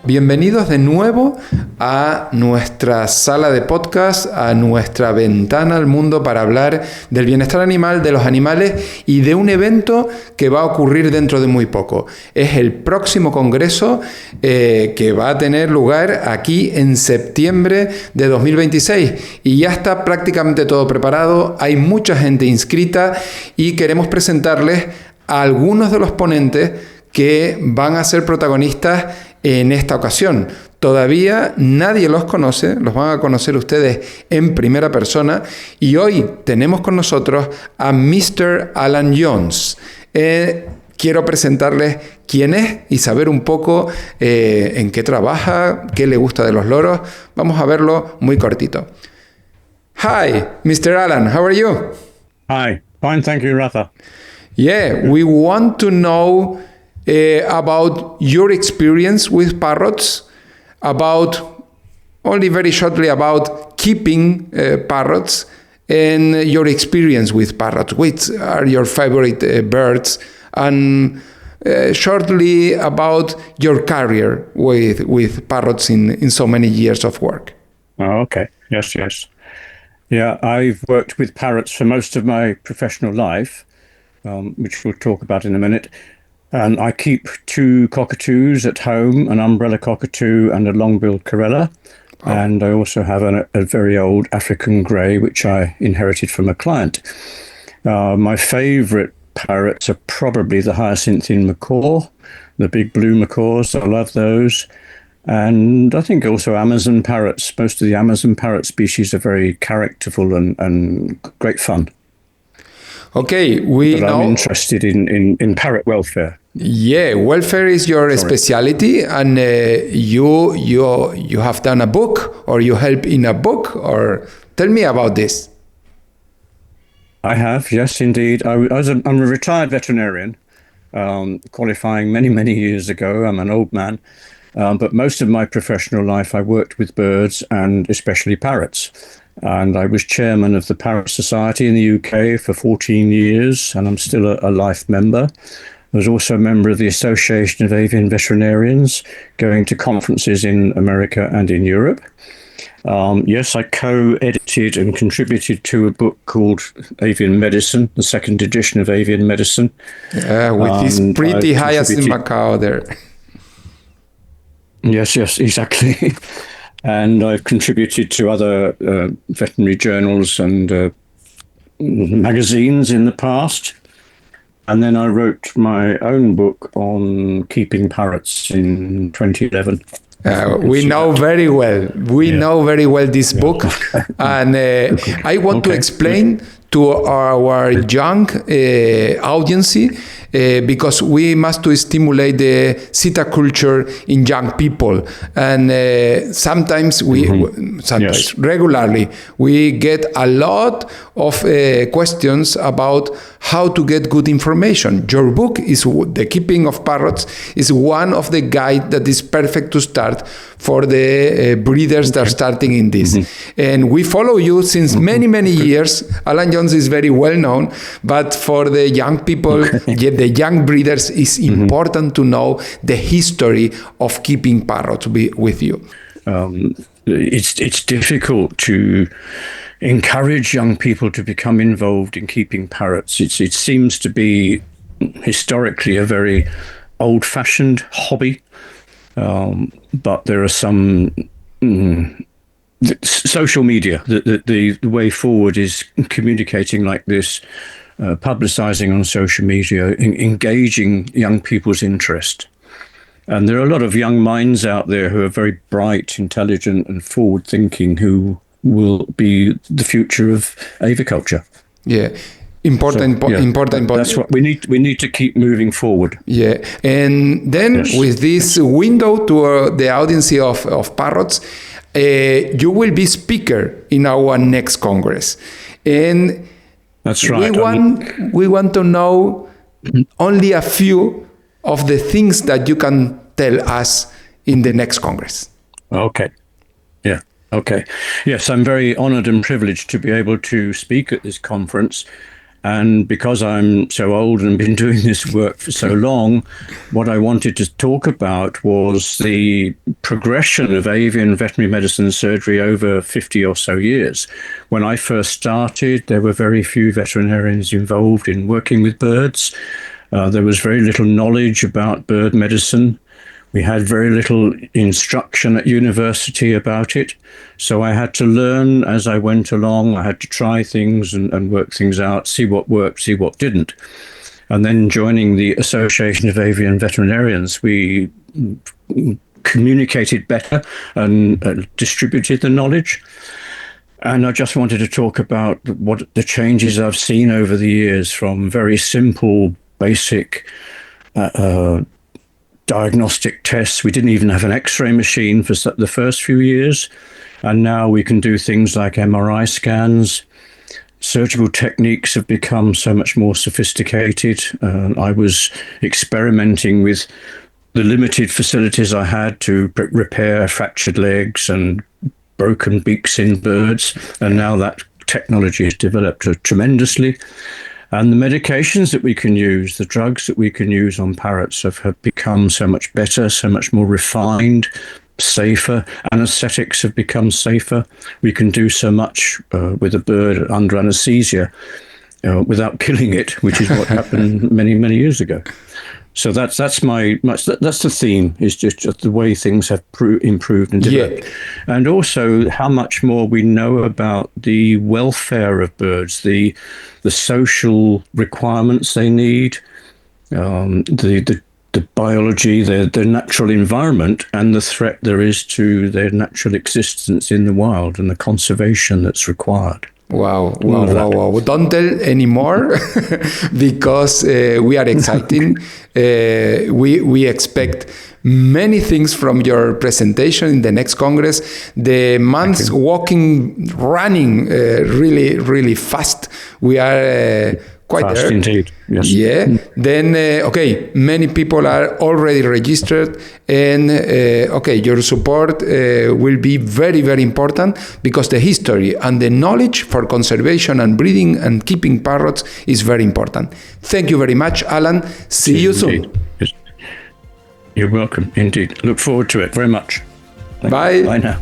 Bienvenidos de nuevo a nuestra sala de podcast, a nuestra ventana al mundo para hablar del bienestar animal, de los animales y de un evento que va a ocurrir dentro de muy poco. Es el próximo congreso que va a tener lugar aquí en septiembre de 2026 y ya está prácticamente todo preparado, hay mucha gente inscrita y queremos presentarles a algunos de los ponentes que van a ser protagonistas en esta ocasión. Todavía nadie los conoce, los van a conocer ustedes en primera persona y hoy tenemos con nosotros a Mr. Alan Jones. Quiero presentarles quién es y saber un poco en qué trabaja, qué le gusta de los loros. Vamos a verlo muy cortito. Hi, Mr. Alan, how are you? Hi, fine, thank you, Rafa. Yeah, we want to know about your experience with parrots, about only very shortly about keeping parrots and your experience with parrots. Which are your favorite birds? And shortly about your career with parrots in so many years of work. Oh, okay. Yes. Yeah, I've worked with parrots for most of my professional life, which we'll talk about in a minute. And I keep 2 cockatoos at home, an umbrella cockatoo and a long-billed corella. Oh. And I also have a very old African grey, which I inherited from a client. My favourite parrots are probably the hyacinthine macaw, the big blue macaws. I love those. And I think also Amazon parrots. Most of the Amazon parrot species are very characterful and great fun. Okay, I'm interested in parrot welfare. Yeah, welfare is your specialty, and you have done a book, or you help in a book, or tell me about this. I have, yes, indeed. I'm a retired veterinarian, qualifying many years ago. I'm an old man, but most of my professional life I worked with birds and especially parrots. And I was chairman of the Parrot Society in the UK for 14 years, and I'm still a life member. I was also a member of the Association of Avian Veterinarians, going to conferences in America and in Europe. Yes, I co-edited and contributed to a book called Avian Medicine, the second edition of Avian Medicine. With this pretty hyacinth macaw there. Yes, exactly. And I've contributed to other veterinary journals and magazines in the past. And then I wrote my own book on keeping parrots in 2011. We know very well. We know very well this book. And I want to explain to our young audience, because we must to stimulate the CETA culture in young people. And sometimes regularly, we get a lot of questions about how to get good information. Your book is The Keeping of Parrots is one of the guides that is perfect to start for the breeders that are starting in this. And we follow you since many years. Alan Jones is very well known, but for the young people, the young breeders, it's important to know the history of keeping parrots with you. It's difficult to encourage young people to become involved in keeping parrots. It seems to be historically a very old-fashioned hobby, but there are some social media. The way forward is communicating like this, publicizing on social media, engaging young people's interest. And there are a lot of young minds out there who are very bright, intelligent, and forward-thinking who will be the future of aviculture. Yeah. Important. That's what we need. We need to keep moving forward. Yeah, and then with this window to the audience of parrots, you will be speaker in our next Congress, and that's right. We want to know only a few of the things that you can tell us in the next Congress. Okay. Yeah. Okay. Yes, I'm very honored and privileged to be able to speak at this conference. And because I'm so old and been doing this work for so long, what I wanted to talk about was the progression of avian veterinary medicine and surgery over 50 or so years. When I first started, there were very few veterinarians involved in working with birds. There was very little knowledge about bird medicine. We had very little instruction at university about it. So I had to learn as I went along. I had to try things and work things out, see what worked, see what didn't. And then joining the Association of Avian Veterinarians, we communicated better and distributed the knowledge. And I just wanted to talk about what the changes I've seen over the years, from very simple, basic diagnostic tests. We didn't even have an X-ray machine for the first few years. And now we can do things like MRI scans. Surgical techniques have become so much more sophisticated. I was experimenting with the limited facilities I had to repair fractured legs and broken beaks in birds. And now that technology has developed tremendously. And the medications that we can use, the drugs that we can use on parrots have become so much better, so much more refined, safer. Anesthetics have become safer. We can do so much with a bird under anesthesia without killing it, which is what happened many, many years ago. So that's the theme, is just the way things have improved and developed. Yeah. And also how much more we know about the welfare of birds, the social requirements they need, the biology, their natural environment, and the threat there is to their natural existence in the wild and the conservation that's required. Wow. Don't tell anymore because we are excited. We expect many things from your presentation in the next Congress. The months walking, running really, really fast. We are quite fast indeed. Yes. Yeah. Then, many people are already registered, and your support will be very, very important, because the history and the knowledge for conservation and breeding and keeping parrots is very important. Thank you very much, Alan. See you soon. Yes. You're welcome, indeed. Look forward to it very much. Bye. Bye now.